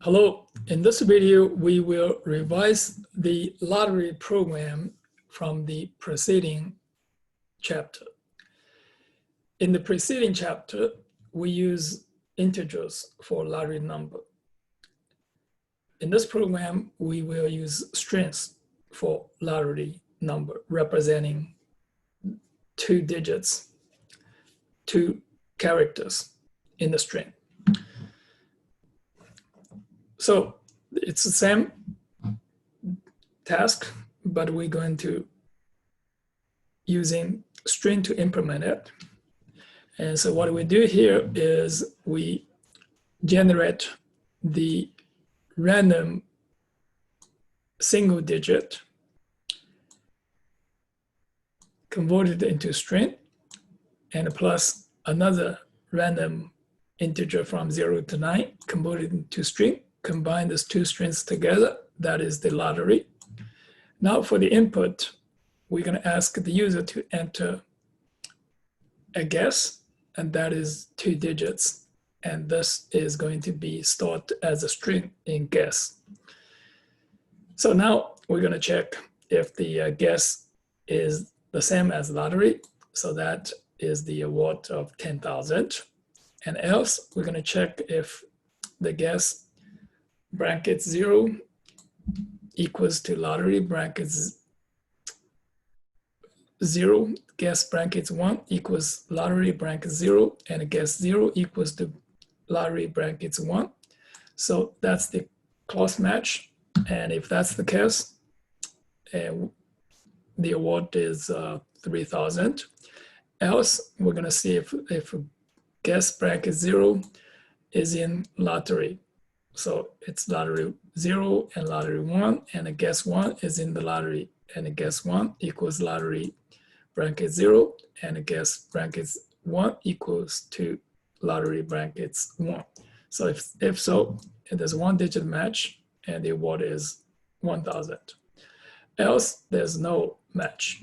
Hello, in this video, we will revise the lottery program from the preceding chapter. In the preceding chapter, we use integers for lottery number. In this program, we will use strings for lottery number, representing two digits, two characters in the string. So it's the same task, but we're going to using string to implement it. And so what we do here is we generate the random single digit, convert it into string, and plus another random integer from 0 to 9, convert it into string, combine these two strings together. That is the lottery. Now for the input, we're going to ask the user to enter a guess, and that is 2 digits. And this is going to be stored as a string in guess. So now we're going to check if the guess is the same as lottery. So that is the award of 10,000. And else we're going to check if the guess brackets 0 equals to lottery brackets 0, guess brackets 1 equals lottery brackets 0, and guess 0 equals to lottery brackets 1. So that's the close match. And if that's the case, the award is 3,000. Else, we're going to see if guess bracket 0 is in lottery. So it's lottery 0 and lottery 1, and a guess 1 is in the lottery, and a guess 1 equals lottery bracket 0, and a guess brackets 1 equals to lottery brackets 1. So if so, there's one digit match, and the award is 1,000. Else, there's no match.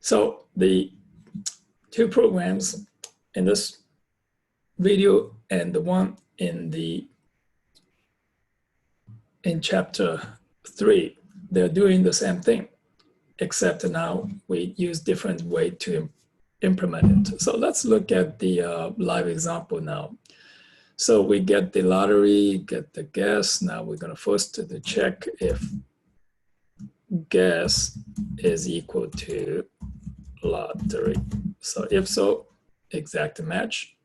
So the two programs in this video and the one in chapter 3, they're doing the same thing, except now we use different way to implement it. So let's look at the live example now. So we get the lottery, get the guess. Now we're going to first check if guess is equal to lottery. So if so, exact match.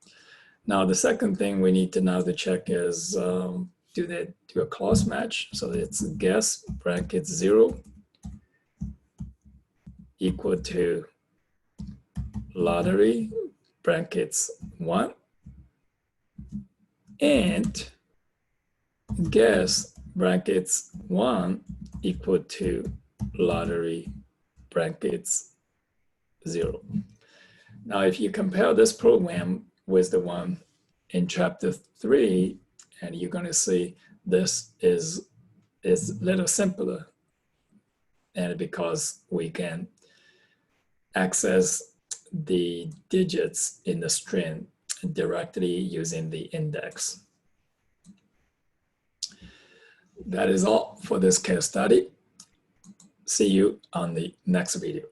Now the second thing we need to now to check is do they do a close match? So it's guess brackets 0 equal to lottery brackets 1, and guess brackets 1 equal to lottery brackets 0. Now, if you compare this program with the one in chapter 3, and you're going to see this is a little simpler, and because we can access the digits in the string directly using the index. That is all for this case study. See you on the next video.